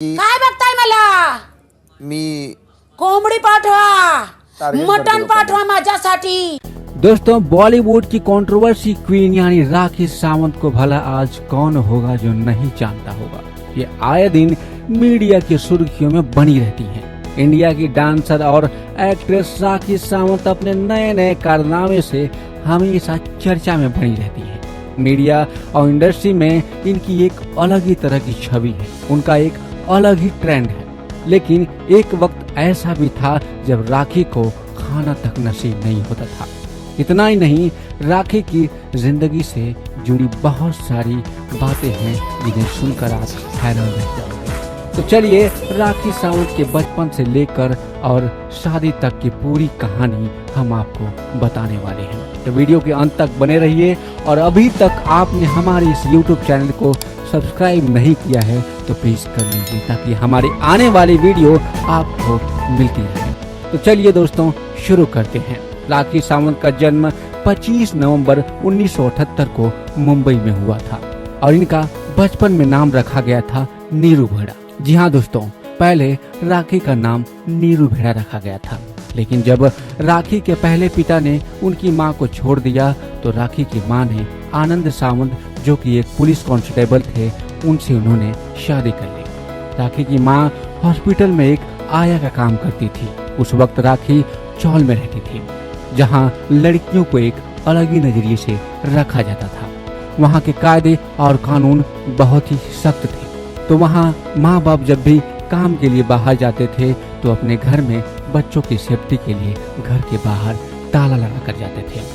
काय बघताय मला? मी कोंबडी पाठवा, मटन पाठवा माझ्यासाठी। दोस्तों, बॉलीवुड की कंट्रोवर्सी क्वीन यानी राखी सावंत को भला आज कौन होगा जो नहीं जानता होगा। ये आए दिन मीडिया की सुर्खियों में बनी रहती हैं। इंडिया की डांसर और एक्ट्रेस राखी सावंत अपने नए नए कारनामे से हमेशा चर्चा में बनी रहती हैं। मीडिया और इंडस्ट्री में इनकी एक अलग ही तरह की छवि है, उनका एक अलग ही ट्रेंड है। लेकिन एक वक्त ऐसा भी था जब राखी को खाना तक नसीब नहीं होता था। इतना ही नहीं, राखी की जिंदगी से जुड़ी बहुत सारी बातें हैं जिन्हें सुनकर आप हैरान रह जाओगे। तो चलिए राखी सावंत के बचपन से लेकर और शादी तक की पूरी कहानी हम आपको बताने वाले हैं। तो वीडियो के अंत तक बने रहिए और अभी तक आपने हमारे इस YouTube चैनल को सब्सक्राइब नहीं किया है तो प्लीज कर लीजिए ताकि हमारी आने वाली वीडियो आपको मिलती रहे। तो चलिए दोस्तों शुरू करते हैं। राखी सावंत का जन्म 25 नवंबर 1978 को मुंबई में हुआ था और इनका बचपन में नाम रखा गया था नीरू भेड़ा। जी हाँ दोस्तों, पहले राखी का नाम नीरू भेड़ा रखा गया था, लेकिन जब राखी के पहले पिता ने उनकी मां को छोड़ दिया तो राखी की मां ने आनंद सावंत, जो कि एक पुलिस कांस्टेबल थे, उनसे उन्होंने शादी कर ली। राखी की मां हॉस्पिटल में एक आया का काम करती थी। उस वक्त राखी चौल में रहती थी, जहां लड़कियों को एक अलग ही नजरिए से रखा जाता था। वहां के कायदे और कानून बहुत ही सख्त थे, तो वहां माँ बाप जब भी काम के लिए बाहर जाते थे तो अपने घर में बच्चों की सेफ्टी के लिए घर के बाहर ताला लगा कर जाते थे।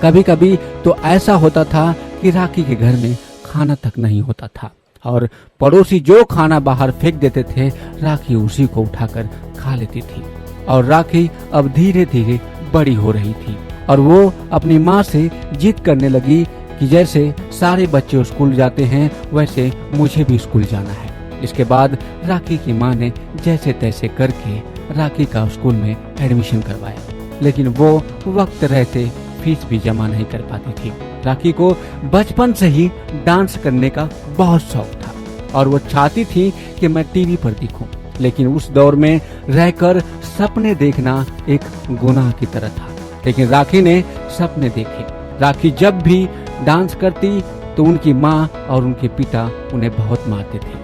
कभी कभी तो ऐसा होता था कि राखी के घर में खाना तक नहीं होता था और पड़ोसी जो खाना बाहर फेंक देते थे राखी उसी को उठाकर खा लेती थी। और राखी अब धीरे धीरे बड़ी हो रही थी और वो अपनी माँ से जिद करने लगी कि जैसे सारे बच्चे स्कूल जाते हैं वैसे मुझे भी स्कूल जाना है। इसके बाद राखी की माँ ने जैसे तैसे करके राखी का स्कूल में एडमिशन करवाया, लेकिन वो वक्त रहते फीस भी जमा नहीं कर पाती थी। राखी को बचपन से ही डांस करने का बहुत शौक था और वो चाहती थी कि मैं टीवी पर दिखूं, लेकिन उस दौर में रहकर सपने देखना एक गुनाह की तरह था। लेकिन राखी ने सपने देखे। राखी जब भी डांस करती तो उनकी माँ और उनके पिता उन्हें बहुत मारते थे।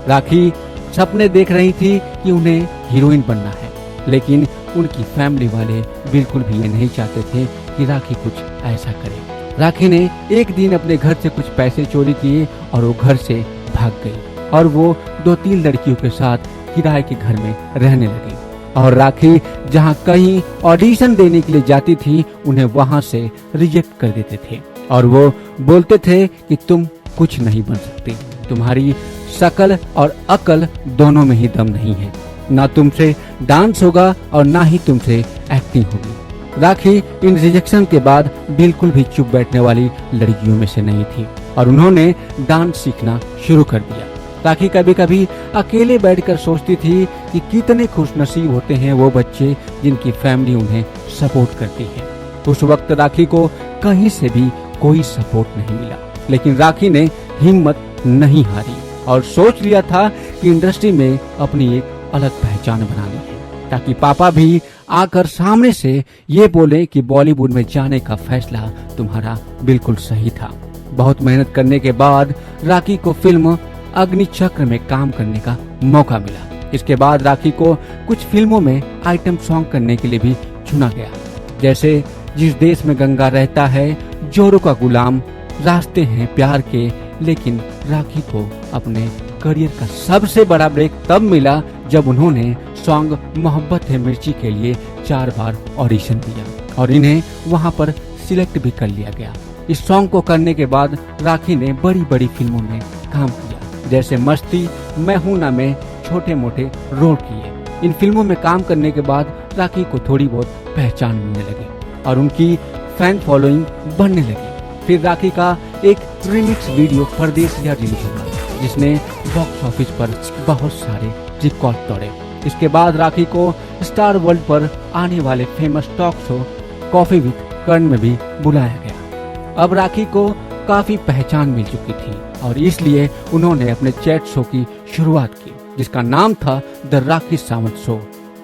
राखी सपने देख रही थी कि उन्हें हीरोइन बनना है, लेकिन उनकी फैमिली वाले बिल्कुल भी ये नहीं चाहते थे कि राखी कुछ ऐसा करे। राखी ने एक दिन अपने घर से कुछ पैसे चोरी किए और वो घर से भाग गई और वो 2-3 लड़कियों के साथ किराए के घर में रहने लगी। और राखी जहाँ कहीं ऑडिशन देने के लिए जाती थी उन्हें वहाँ से रिजेक्ट कर देते थे और वो बोलते थे कि तुम कुछ नहीं बन सकती, तुम्हारी शकल और अकल दोनों में ही दम नहीं है, ना तुमसे डांस होगा और ना ही तुमसे एक्टिंग होगी। राखी इन रिजेक्शन के बाद बिल्कुल भी चुप बैठने वाली लड़कियों में से नहीं थी और उन्होंने डांस सीखना शुरू कर दिया। राखी कभी कभी अकेले बैठकर सोचती थी कि कितने खुशनसीब होते हैं वो बच्चे जिनकी फैमिली उन्हें सपोर्ट करती है। उस वक्त राखी को कहीं से भी कोई सपोर्ट नहीं मिला, लेकिन राखी ने हिम्मत नहीं हारी और सोच लिया था कि इंडस्ट्री में अपनी एक अलग पहचान बनानी है, ताकि पापा भी आकर सामने से ये बोले कि बॉलीवुड में जाने का फैसला तुम्हारा बिल्कुल सही था। बहुत मेहनत करने के बाद राखी को फिल्म अग्निचक्र में काम करने का मौका मिला। इसके बाद राखी को कुछ फिल्मों में आइटम सॉन्ग करने के लिए भी चुना गया, जैसे जिस देश में गंगा रहता है, जोरों का गुलाम, रास्ते हैं प्यार के। लेकिन राखी को अपने करियर का सबसे बड़ा ब्रेक तब मिला जब उन्होंने सॉन्ग मोहब्बत है मिर्ची के लिए 4 बार ऑडिशन दिया और इन्हें वहां पर सिलेक्ट भी कर लिया गया। इस सॉन्ग को करने के बाद राखी ने बड़ी बड़ी फिल्मों में काम किया, जैसे मस्ती, मैं हूं ना में छोटे मोटे रोल किए। इन फिल्मों में काम करने के बाद राखी को थोड़ी बहुत पहचान मिलने लगी और उनकी फैन फॉलोइंग बढ़ने लगी। फिर राखी का एक रिमिक्स वीडियो परदेसिया रिलीज हुआ, जिसने बॉक्स ऑफिस पर बहुत सारे रिकॉर्ड तोड़े। इसके बाद राखी को स्टार वर्ल्ड पर आने वाले famous talk show coffee with Karan में भी बुलाया गया। अब राखी को काफी पहचान मिल चुकी थी और इसलिए उन्होंने अपने चैट शो की शुरुआत की। जिसका नाम था द राखी सावंत शो,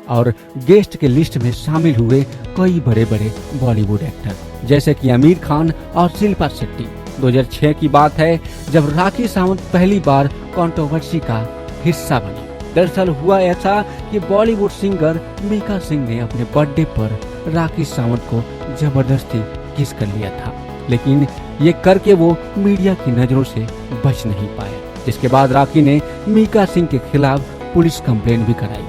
और गेस्ट के लिस्ट में शामिल हुए कई बड़े बड़े बॉलीवुड एक्टर जैसे कि आमिर खान और शिल्पा शेट्टी। 2006 की बात है जब राखी सावंत पहली बार कंट्रोवर्सी का हिस्सा बनी। दरअसल हुआ ऐसा कि बॉलीवुड सिंगर मीका सिंह ने अपने बर्थडे पर राखी सावंत को जबरदस्ती किस कर लिया था, लेकिन ये करके वो मीडिया की नजरों से बच नहीं पाए, जिसके बाद राखी ने मीका सिंह के खिलाफ पुलिस कंप्लेंट भी कराई।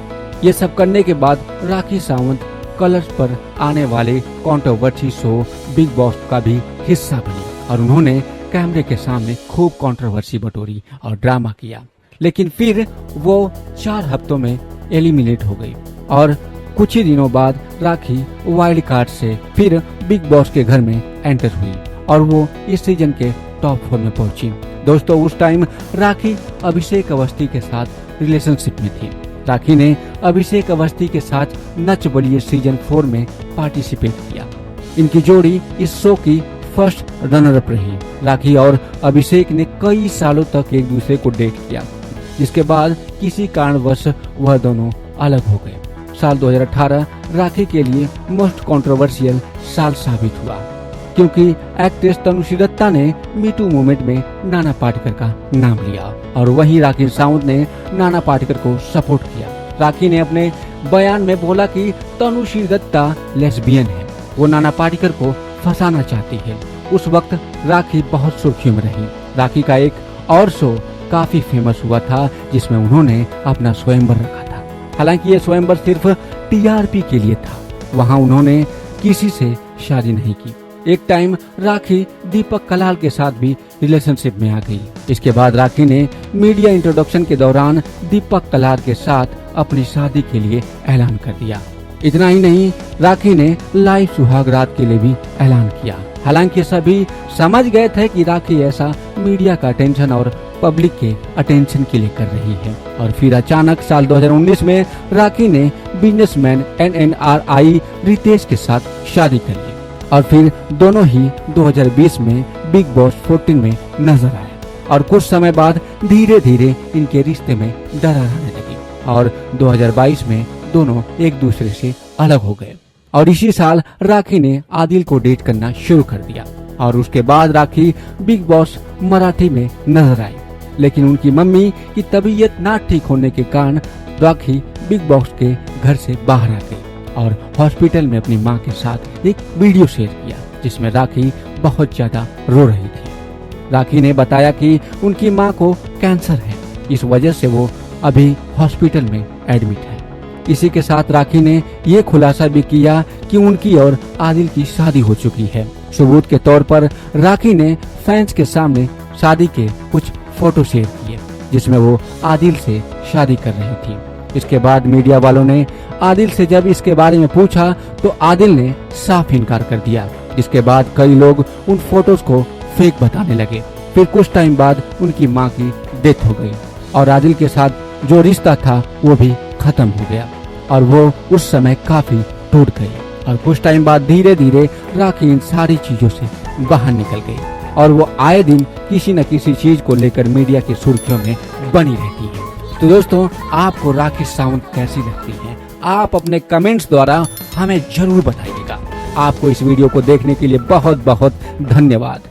ये सब करने के बाद राखी सावंत कलर्स पर आने वाले कंट्रोवर्सी शो बिग बॉस का भी हिस्सा बनी और उन्होंने कैमरे के सामने खूब कंट्रोवर्सी बटोरी और ड्रामा किया। लेकिन फिर वो 4 हफ्तों में एलिमिनेट हो गई और कुछ ही दिनों बाद राखी वाइल्ड कार्ड से फिर बिग बॉस के घर में एंटर हुई और वो इस सीजन के टॉप 4 में पहुंची। दोस्तों, उस टाइम राखी अभिषेक अवस्थी के साथ रिलेशनशिप में थी। राखी ने अभिषेक अवस्थी के साथ नच बलिए सीजन 4 में पार्टिसिपेट किया। इनकी जोड़ी इस शो की फर्स्ट रनर अप रही। राखी और अभिषेक ने कई सालों तक एक दूसरे को डेट किया, जिसके बाद किसी कारणवश वह दोनों अलग हो गए। साल 2018 राखी के लिए मोस्ट कंट्रोवर्शियल साल साबित हुआ, क्योंकि एक्ट्रेस तनुश्री दत्ता ने मीटू मूवमेंट में नाना पाटेकर का नाम लिया और वहीं राखी सावंत ने नाना पाटेकर को सपोर्ट किया। राखी ने अपने बयान में बोला कि तनुश्री दत्ता लेस्बियन है, वो नाना पाटेकर को फंसाना चाहती है। उस वक्त राखी बहुत सुर्खियों में रही। राखी का एक और शो काफी फेमस हुआ था जिसमें उन्होंने अपना स्वयंवर रखा था। हालांकि ये स्वयंवर सिर्फ टीआरपी के लिए था। वहां उन्होंने किसी से शादी नहीं की। एक टाइम राखी दीपक कलाल के साथ भी रिलेशनशिप में आ गई। इसके बाद राखी ने मीडिया इंट्रोडक्शन के दौरान दीपक कलाल के साथ अपनी शादी के लिए ऐलान कर दिया। इतना ही नहीं, राखी ने लाइव सुहाग रात के लिए भी ऐलान किया। हालांकि सभी समझ गए थे कि राखी ऐसा मीडिया का अटेंशन और पब्लिक के अटेंशन के लिए कर रही है। और फिर अचानक साल 2019 में राखी ने बिजनेसमैन NNRI रितेश के साथ शादी कर ली और फिर दोनों ही 2020 में बिग बॉस 14 में नजर आए और कुछ समय बाद धीरे धीरे इनके रिश्ते में दरार आने लगी और 2022 में दोनों एक दूसरे से अलग हो गए। और इसी साल राखी ने आदिल को डेट करना शुरू कर दिया और उसके बाद राखी बिग बॉस मराठी में नजर आई। लेकिन उनकी मम्मी की तबीयत ना ठीक होने के कारण राखी बिग बॉस के घर से बाहर आ गई और हॉस्पिटल में अपनी मां के साथ एक वीडियो शेयर किया जिसमें राखी बहुत ज्यादा रो रही थी। राखी ने बताया कि उनकी मां को कैंसर है, इस वजह से वो अभी हॉस्पिटल में एडमिट है। इसी के साथ राखी ने ये खुलासा भी किया कि उनकी और आदिल की शादी हो चुकी है। सबूत के तौर पर राखी ने फैंस के सामने शादी के कुछ फोटो शेयर किए जिसमें वो आदिल से शादी कर रही थी। इसके बाद मीडिया वालों ने आदिल से जब इसके बारे में पूछा तो आदिल ने साफ इनकार कर दिया, जिसके बाद कई लोग उन फोटोज को फेक बताने लगे। फिर कुछ टाइम बाद उनकी मां की डेथ हो गई और आदिल के साथ जो रिश्ता था वो भी खत्म हो गया और वो उस समय काफी टूट गई। और कुछ टाइम बाद धीरे धीरे राखी इन सारी चीजों से बाहर निकल गई और वो आए दिन किसी न किसी चीज को लेकर मीडिया की सुर्खियों में बनी रहती है। तो दोस्तों, आपको राखी सावंत कैसी लगती है? आप अपने कमेंट्स द्वारा हमें जरूर बताइएगा। आपको इस वीडियो को देखने के लिए बहुत बहुत धन्यवाद।